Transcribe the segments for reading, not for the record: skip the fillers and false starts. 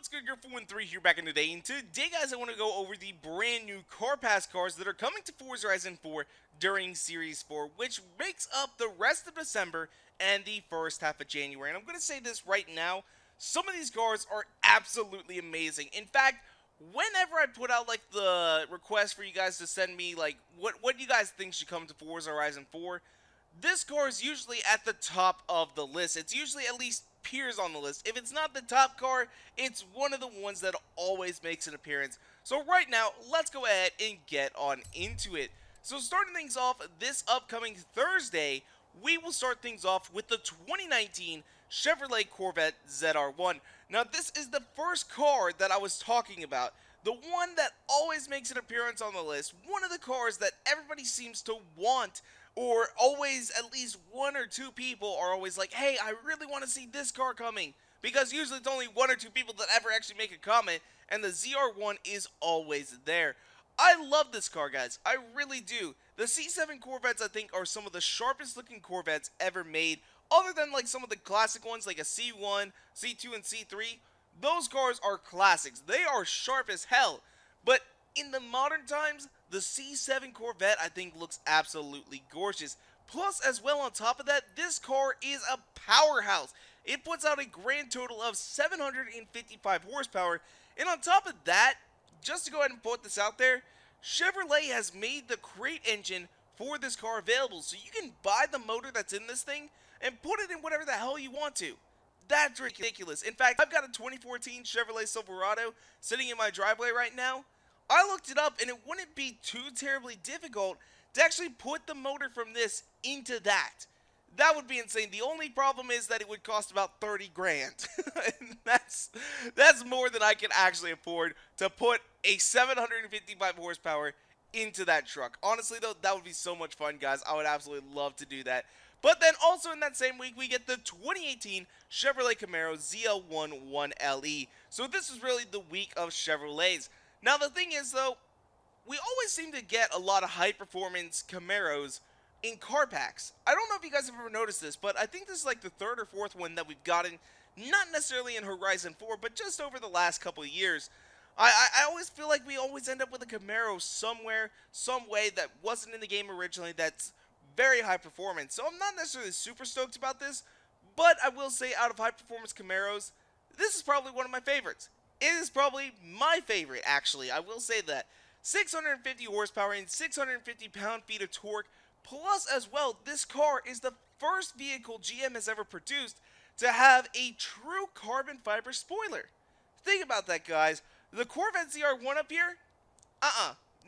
what's good? You're 4-3 here back in the day, and today, guys, I want to go over the brand new Car Pass cars that are coming to Forza Horizon 4 during Series 4, which makes up the rest of December and the first half of January. And I'm going to say this right now, some of these cars are absolutely amazing. In fact, whenever I put out like the request for you guys to send me like what you guys think should come to Forza Horizon 4, this car is usually at the top of the list. It's usually at least appears on the list. If it's not the top car, it's one of the ones that always makes an appearance. So right now, let's go ahead and get on into it. So starting things off this upcoming Thursday, we will start things off with the 2019 Chevrolet Corvette ZR1. Now this is the first car that I was talking about. The one that always makes an appearance on the list. One of the cars that everybody seems to want, or always at least one or two people are always like, hey, I really want to see this car coming. Because usually it's only one or two people that ever actually make a comment, and the ZR1 is always there. I love this car, guys. I really do. The C7 Corvettes, I think, are some of the sharpest looking Corvettes ever made. Other than like some of the classic ones like a C1, C2, and C3. Those cars are classics. They are sharp as hell. But in the modern times, the C7 Corvette, I think, looks absolutely gorgeous. Plus, as well on top of that, this car is a powerhouse. It puts out a grand total of 755 horsepower. And on top of that, just to go ahead and put this out there, Chevrolet has made the crate engine for this car available. So you can buy the motor that's in this thing and put it in whatever the hell you want to. That's ridiculous. In fact, I've got a 2014 Chevrolet Silverado sitting in my driveway right now. I looked it up, and it wouldn't be too terribly difficult to actually put the motor from this into that. That would be insane. The only problem is that it would cost about 30 grand. And that's more than I can actually afford to put a 755 horsepower into that truck. Honestly, though, that would be so much fun, guys. I would absolutely love to do that. But then also in that same week, we get the 2018 Chevrolet Camaro ZL1 1LE. So this is really the week of Chevrolets. Now the thing is though, we always seem to get a lot of high performance Camaros in car packs. I don't know if you guys have ever noticed this, but I think this is like the third or fourth one that we've gotten, not necessarily in Horizon 4, but just over the last couple of years. I always feel like we always end up with a Camaro somewhere, some way that wasn't in the game originally that's very high performance. So I'm not necessarily super stoked about this, but I will say out of high performance Camaros, this is probably one of my favorites. It is probably my favorite, actually. I will say that. 650 horsepower and 650 pound-feet of torque. Plus, as well, this car is the first vehicle GM has ever produced to have a true carbon fiber spoiler. Think about that, guys. The Corvette ZR1 up here,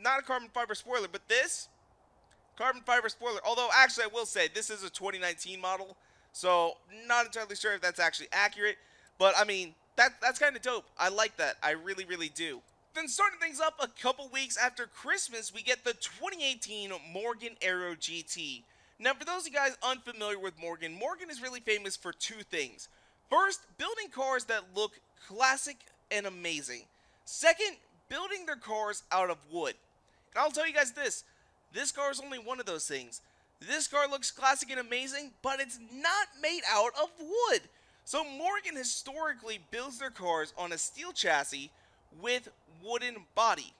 not a carbon fiber spoiler, but this, carbon fiber spoiler. Although, actually, I will say, this is a 2019 model, so not entirely sure if that's actually accurate. But, I mean, that's kind of dope. I like that. I really, really do. Then starting things up a couple weeks after Christmas, we get the 2018 Morgan Aero GT. Now, for those of you guys unfamiliar with Morgan, Morgan is really famous for two things. First, building cars that look classic and amazing. Second, building their cars out of wood. And I'll tell you guys this car is only one of those things. This car looks classic and amazing, but it's not made out of wood. So Morgan historically builds their cars on a steel chassis with wooden body.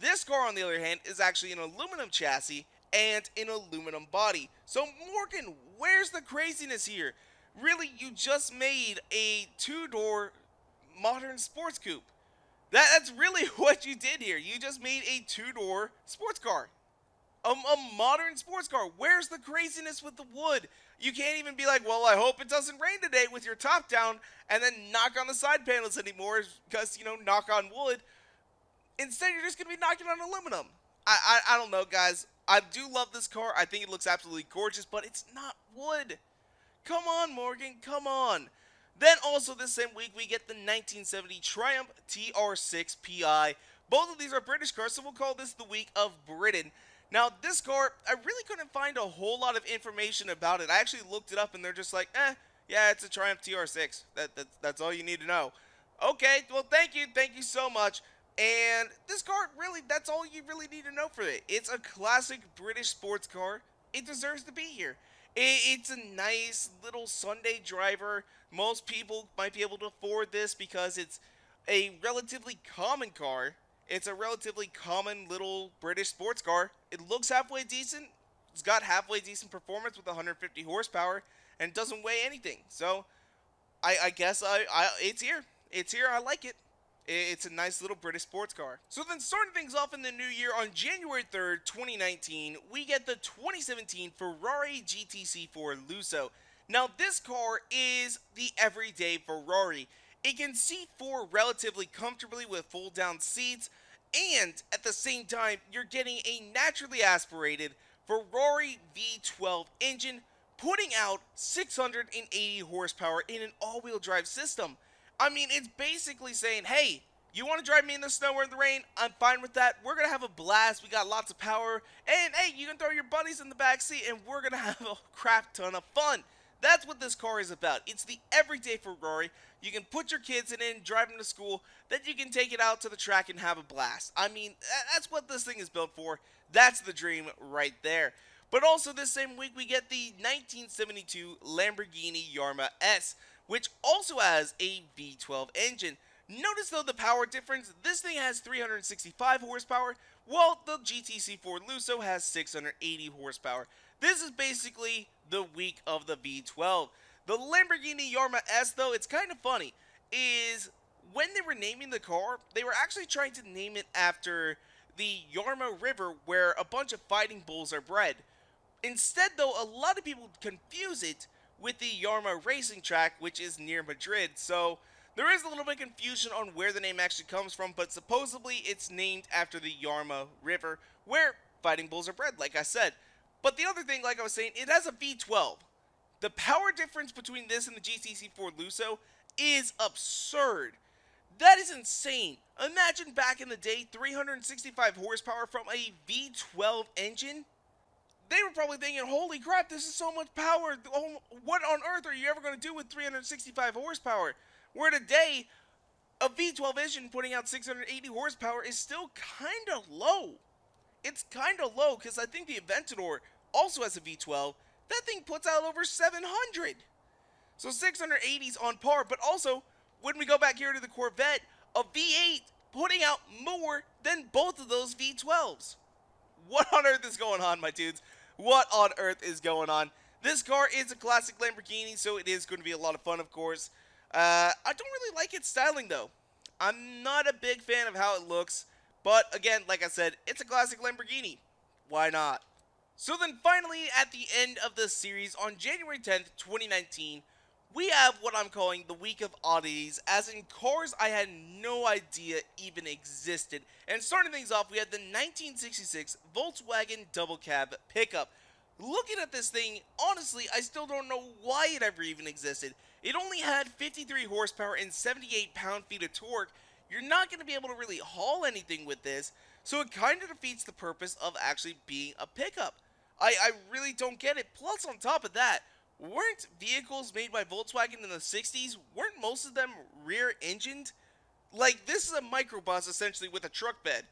This car, on the other hand, is actually an aluminum chassis and an aluminum body. So Morgan, where's the craziness here? Really, you just made a two-door modern sports coupe. That's really what you did here. You just made a two-door sports car. A modern sports car. Where's the craziness with the wood? You can't even be like, well, I hope it doesn't rain today with your top down and then knock on the side panels anymore because, you know, knock on wood. Instead, you're just going to be knocking on aluminum. I don't know, guys. I do love this car. I think it looks absolutely gorgeous, but it's not wood. Come on, Morgan. Come on. Then also this same week, we get the 1970 Triumph TR6 Pi. Both of these are British cars, so we'll call this the week of Britain. Now, this car, I really couldn't find a whole lot of information about it. I actually looked it up, and they're just like, yeah, it's a Triumph TR6. That's all you need to know. Okay, well, thank you so much. And this car, really, that's all you really need to know for it. It's a classic British sports car. It deserves to be here. It's a nice little Sunday driver. Most people might be able to afford this because it's a relatively common car. It's a relatively common little British sports car. It looks halfway decent. It's got halfway decent performance with 150 horsepower and doesn't weigh anything. So I guess it's here. It's here. I like it. It's a nice little British sports car. So then starting things off in the new year on January 3rd, 2019, we get the 2017 Ferrari GTC4Lusso. Now this car is the everyday Ferrari. It can seat four relatively comfortably with fold down seats, and at the same time you're getting a naturally aspirated Ferrari V12 engine putting out 680 horsepower in an all-wheel drive system. I mean, it's basically saying, hey, you want to drive me in the snow or in the rain? I'm fine with that. We're going to have a blast. We got lots of power. And, hey, you can throw your buddies in the back seat, and we're going to have a crap ton of fun. That's what this car is about. It's the everyday Ferrari. You can put your kids in it and drive them to school. Then you can take it out to the track and have a blast. I mean, that's what this thing is built for. That's the dream right there. But also this same week, we get the 1972 Lamborghini Jarma S, which also has a V12 engine. Notice though the power difference. This thing has 365 horsepower, while the GTC4Lusso has 680 horsepower. This is basically the week of the V12. The Lamborghini Jarma S, though, it's kind of funny, is when they were naming the car, they were actually trying to name it after the Jarma River where a bunch of fighting bulls are bred. Instead, though, a lot of people confuse it with the Jarma racing track, which is near Madrid. So there is a little bit of confusion on where the name actually comes from, but supposedly it's named after the Jarma River, where fighting bulls are bred, like I said. But the other thing, like I was saying, it has a V12. The power difference between this and the GTC4Lusso is absurd. That is insane. Imagine back in the day, 365 horsepower from a V12 engine. They were probably thinking, holy crap, this is so much power. Oh, what on earth are you ever going to do with 365 horsepower? Where today, a V12 engine putting out 680 horsepower is still kind of low. It's kind of low because I think the Aventador also has a V12. That thing puts out over 700. So 680 is on par. But also, when we go back here to the Corvette, a V8 putting out more than both of those V12s. What on earth is going on, my dudes? What on earth is going on? This car is a classic Lamborghini, so it is going to be a lot of fun, of course. I don't really like its styling, though. I'm not a big fan of how it looks. But, again, like I said, it's a classic Lamborghini. Why not? So then, finally, at the end of this series, on January 10th, 2019, we have what I'm calling the week of oddities, as in cars I had no idea even existed. And starting things off, we had the 1966 Volkswagen double cab pickup. Looking at this thing, honestly, I still don't know why it ever even existed. It only had 53 horsepower and 78 pound-feet of torque. You're not going to be able to really haul anything with this, so it kind of defeats the purpose of actually being a pickup. I really don't get it. Plus, on top of that, weren't vehicles made by Volkswagen in the 60s, weren't most of them rear-engined? Like, this is a microbus, essentially, with a truck bed.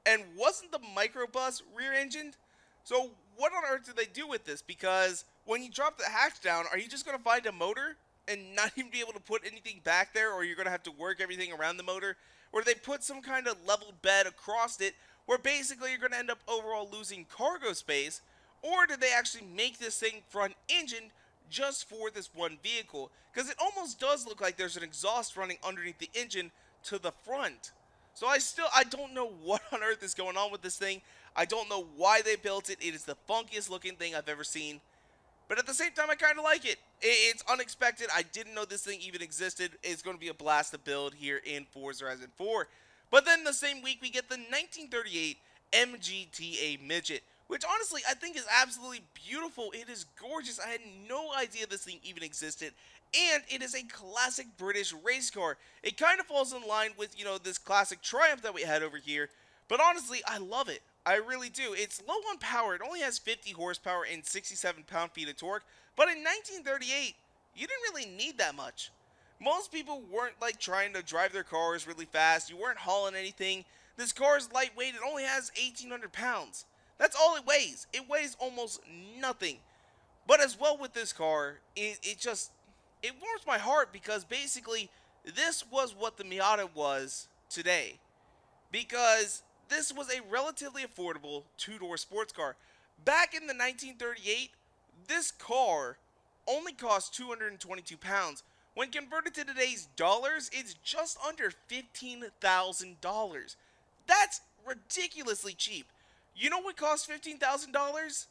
And wasn't the microbus rear-engined? So, what on earth did they do with this? Because when you drop the hatch down, are you just going to find a motor and not even be able to put anything back there? Or you're going to have to work everything around the motor? Or they put some kind of level bed across it, where basically you're going to end up overall losing cargo space? Or did they actually make this thing front-engined just for this one vehicle? Because it almost does look like there's an exhaust running underneath the engine to the front. So I don't know what on earth is going on with this thing. I don't know why they built it. It is the funkiest looking thing I've ever seen. But at the same time, I kind of like it. It's unexpected. I didn't know this thing even existed. It's going to be a blast to build here in Forza Horizon 4. But then the same week, we get the 1938 MG TA Midget, which honestly I think is absolutely beautiful. It is gorgeous. I had no idea this thing even existed. And it is a classic British race car. It kind of falls in line with, you know, this classic Triumph that we had over here. But honestly, I love it. I really do. It's low on power. It only has 50 horsepower and 67 pound-feet of torque. But in 1938, you didn't really need that much. Most people weren't like trying to drive their cars really fast. You weren't hauling anything. This car is lightweight. It only has 1,800 pounds. That's all it weighs. It weighs almost nothing. But as well with this car, it warms my heart because basically this was what the Miata was today. Because this was a relatively affordable two-door sports car. Back in the 1938, this car only cost 222 pounds. When converted to today's dollars, it's just under $15,000. That's ridiculously cheap. You know what costs $15,000?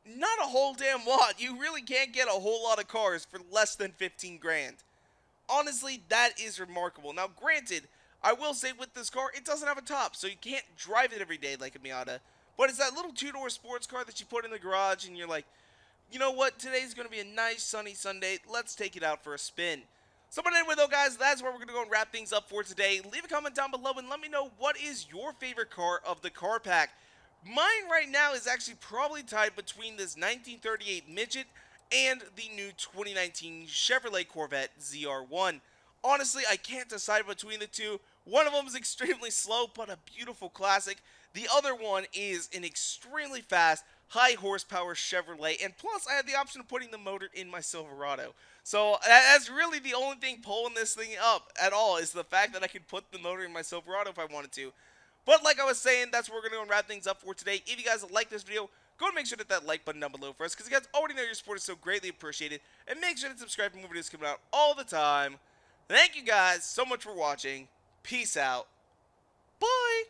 Not a whole damn lot. You really can't get a whole lot of cars for less than 15 grand. Honestly, that is remarkable. Now, granted, I will say with this car, it doesn't have a top, so you can't drive it every day like a Miata. But it's that little two-door sports car that you put in the garage and you're like, you know what, today's going to be a nice sunny Sunday, let's take it out for a spin. So but anyway though guys, that's where we're going to go and wrap things up for today. Leave a comment down below and let me know what is your favorite car of the car pack. Mine right now is actually probably tied between this 1938 Midget and the new 2019 Chevrolet Corvette ZR1. Honestly, I can't decide between the two. One of them is extremely slow, but a beautiful classic. The other one is an extremely fast, high horsepower Chevrolet, and plus I had the option of putting the motor in my Silverado. So that's really the only thing pulling this thing up at all, is the fact that I could put the motor in my Silverado if I wanted to. But like I was saying, that's where we're going to go and wrap things up for today. If you guys like this video, go and make sure to hit that like button down below for us, because you guys already know your support is so greatly appreciated. And make sure to subscribe for more videos coming out all the time. Thank you guys so much for watching. Peace out. Bye.